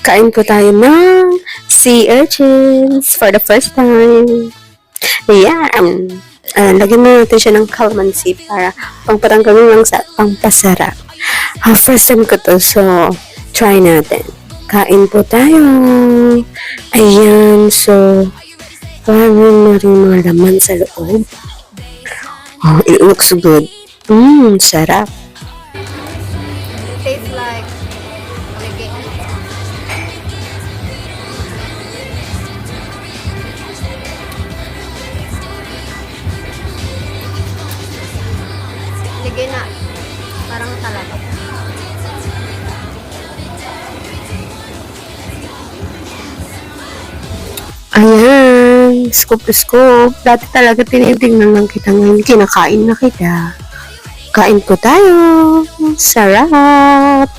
Kain po tayo ng sea urchins for the first time. Yan. Lagyan na natin siya ng calamansi para pangpatanggalin lang sa pampasarap. First time ko to, so try natin. Kain po tayo. Ayan, so parang na rin mga laman sa loob. Oh, it looks good. Sarap. It tastes like alligator. Sige na. Parang talaga. Ayan, scoop. Dati talaga tinitingnan lang kita, ngayon kinakain na kita. Kain po tayo. Sarap.